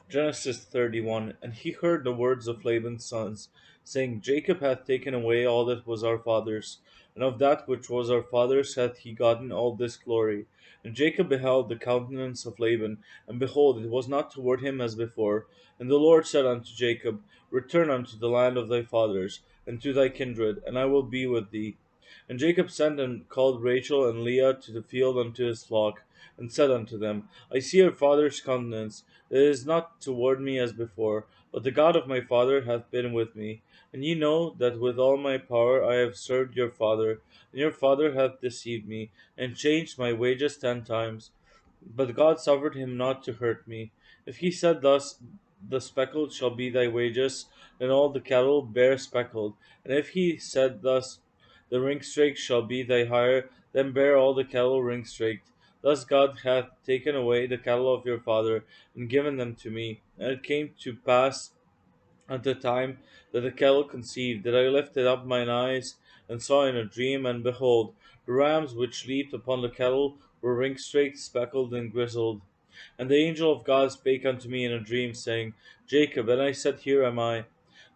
Genesis 31. And he heard the words of Laban's sons, saying, Jacob hath taken away all that was our father's, and of that which was our father's hath he gotten all this glory. And Jacob beheld the countenance of Laban, and behold, it was not toward him as before. And the Lord said unto Jacob, Return unto the land of thy fathers, and to thy kindred, and I will be with thee. And Jacob sent and called Rachel and Leah to the field unto his flock, and said unto them, I see your father's countenance, it is not toward me as before, but the God of my father hath been with me. And ye know that with all my power I have served your father, and your father hath deceived me, and changed my wages 10 times. But God suffered him not to hurt me. If he said thus, The speckled shall be thy wages, then all the cattle bear speckled. And if he said thus, The ringstraked shall be thy hire, then bear all the cattle ringstraked. Thus God hath taken away the cattle of your father, and given them to me. And it came to pass at the time that the cattle conceived, that I lifted up mine eyes, and saw in a dream, and behold, the rams which leaped upon the cattle were ringstraked, speckled, and grizzled. And the angel of God spake unto me in a dream, saying, Jacob. And I said, Here am I.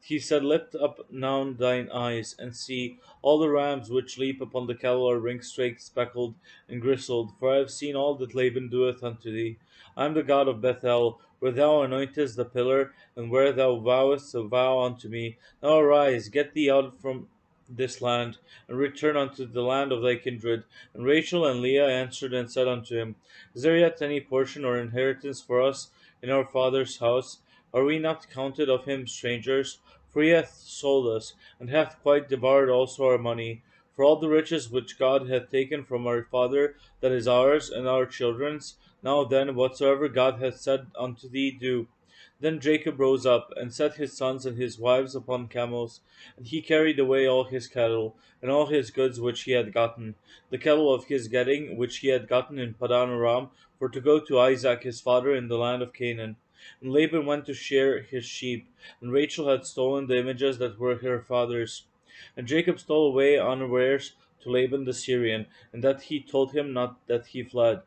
He said, Lift up now thine eyes, and see, all the rams which leap upon the cattle are ringstraked, speckled, and grizzled, for I have seen all that Laban doeth unto thee. I am the God of Bethel, where thou anointest the pillar, and where thou vowest a vow unto me. Now arise, get thee out from this land, and return unto the land of thy kindred. And Rachel and Leah answered and said unto him, Is there yet any portion or inheritance for us in our father's house? Are we not counted of him strangers? For he hath sold us, and hath quite devoured also our money. For all the riches which God hath taken from our father, that is ours and our children's. Now then, whatsoever God hath said unto thee, do. Then Jacob rose up, and set his sons and his wives upon camels, and he carried away all his cattle, and all his goods which he had gotten, the cattle of his getting, which he had gotten in Padan Aram, for to go to Isaac his father in the land of Canaan. And Laban went to shear his sheep, and Rachel had stolen the images that were her father's. And Jacob stole away unawares to Laban the Syrian, and that he told him not that he fled.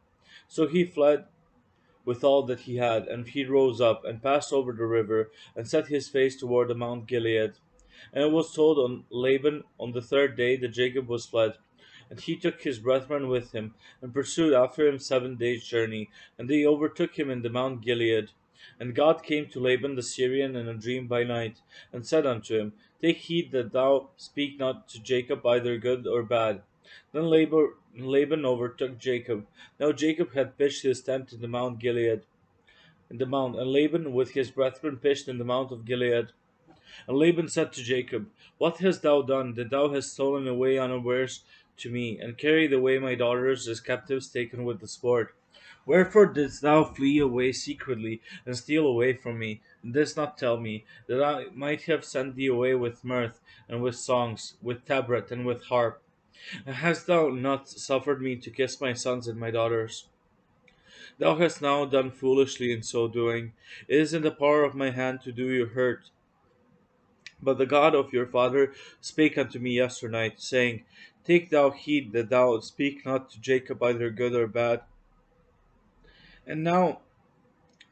So he fled with all that he had, and he rose up, and passed over the river, and set his face toward the Mount Gilead. And it was told on Laban on the third day that Jacob was fled. And he took his brethren with him, and pursued after him 7 days' journey, and they overtook him in the Mount Gilead. And God came to Laban the Syrian in a dream by night, and said unto him, Take heed that thou speak not to Jacob either good or bad. Then Laban overtook Jacob. Now Jacob had pitched his tent in the Mount Gilead, in the mount, and Laban with his brethren pitched in the Mount of Gilead. And Laban said to Jacob, What hast thou done, that thou hast stolen away unawares to me, and carried away my daughters as captives taken with the sword? Wherefore didst thou flee away secretly, and steal away from me, and didst not tell me, that I might have sent thee away with mirth, and with songs, with tabret, and with harp? And hast thou not suffered me to kiss my sons and my daughters? Thou hast now done foolishly in so doing. It is in the power of my hand to do you hurt. But the God of your father spake unto me yesternight, saying, Take thou heed that thou speak not to Jacob either good or bad. And now,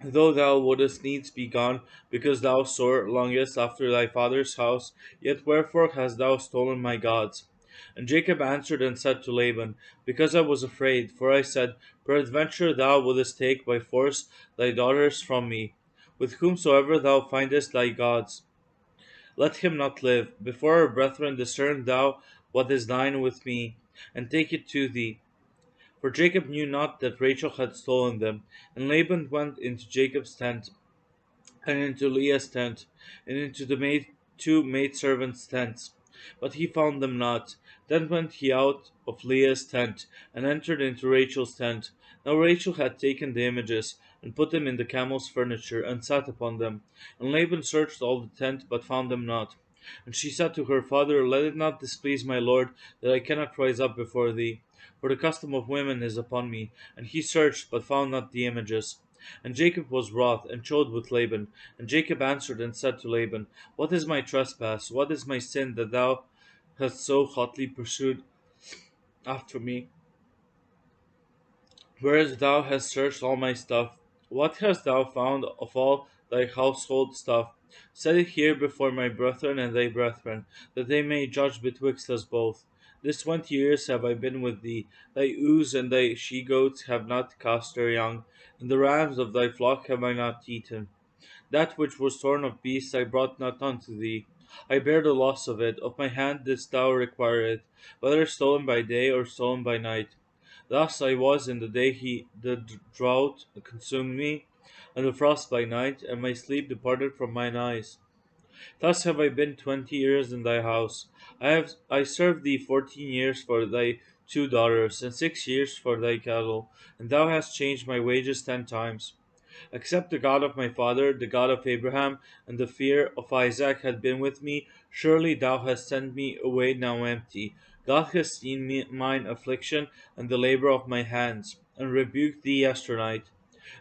though thou wouldest needs be gone, because thou sore longest after thy father's house, yet wherefore hast thou stolen my gods? And Jacob answered and said to Laban, Because I was afraid, for I said, Peradventure thou wouldest take by force thy daughters from me. With whomsoever thou findest thy gods, let him not live. Before our brethren discern thou what is thine with me, and take it to thee. For Jacob knew not that Rachel had stolen them. And Laban went into Jacob's tent, and into Leah's tent, and into the two maidservants' tents. But he found them not. Then went he out of Leah's tent, and entered into Rachel's tent. Now Rachel had taken the images, and put them in the camel's furniture, and sat upon them. And Laban searched all the tent, but found them not. And she said to her father, Let it not displease my lord, that I cannot rise up before thee. For the custom of women is upon me. And he searched, but found not the images. And Jacob was wroth, and chode with Laban. And Jacob answered and said to Laban, What is my trespass? What is my sin, that thou hast so hotly pursued after me, whereas thou hast searched all my stuff? What hast thou found of all thy household stuff? Set it here before my brethren and thy brethren, that they may judge betwixt us both. This 20 years have I been with thee. Thy ewes and thy she goats have not cast their young, and the rams of thy flock have I not eaten. That which was torn of beasts I brought not unto thee. I bear the loss of it. Of my hand didst thou require it, whether stolen by day or stolen by night. Thus I was in the day the drought consumed me, and the frost by night, and my sleep departed from mine eyes. Thus have I been 20 years in thy house. I served thee 14 years for thy 2 daughters, and 6 years for thy cattle, and thou hast changed my wages 10 times. Except the God of my father, the God of Abraham, and the fear of Isaac had been with me, surely thou hast sent me away now empty. God has seen mine affliction and the labor of my hands, and rebuked thee yesternight.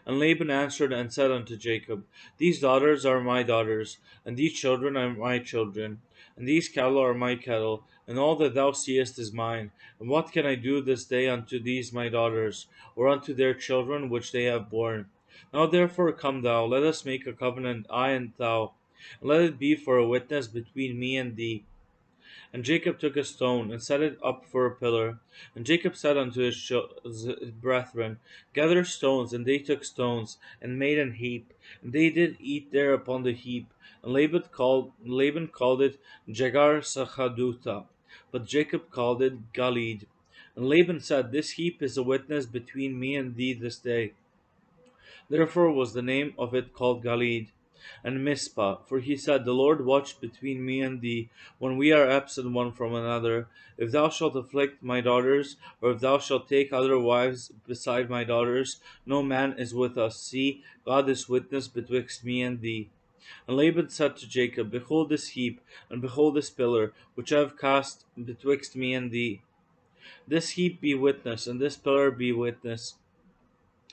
And Laban answered and said unto Jacob, These daughters are my daughters, and these children are my children, and these cattle are my cattle, and all that thou seest is mine. And what can I do this day unto these my daughters, or unto their children which they have borne? Now therefore come thou, let us make a covenant, I and thou, and let it be for a witness between me and thee. And Jacob took a stone, and set it up for a pillar. And Jacob said unto his brethren, Gather stones. And they took stones, and made an heap. And they did eat there upon the heap. And Laban called it Jegar Sachadutha, but Jacob called it Galid. And Laban said, This heap is a witness between me and thee this day. Therefore was the name of it called Galid. And Mizpah, for he said, The Lord watch between me and thee, when we are absent one from another. If thou shalt afflict my daughters, or if thou shalt take other wives beside my daughters, no man is with us. See, God is witness betwixt me and thee. And Laban said to Jacob, Behold this heap, and behold this pillar, which I have cast betwixt me and thee. This heap be witness, and this pillar be witness,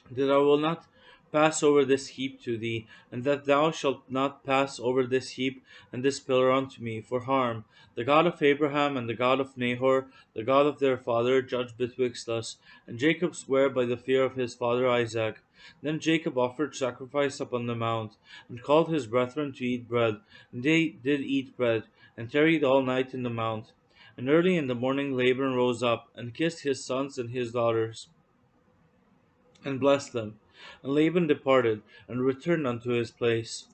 that I will not pass over this heap to thee, and that thou shalt not pass over this heap and this pillar unto me, for harm. The God of Abraham and the God of Nahor, the God of their father, judge betwixt us. And Jacob sware by the fear of his father Isaac. Then Jacob offered sacrifice upon the mount, and called his brethren to eat bread. And they did eat bread, and tarried all night in the mount. And early in the morning Laban rose up, and kissed his sons and his daughters, and blessed them. And Laban departed, and returned unto his place.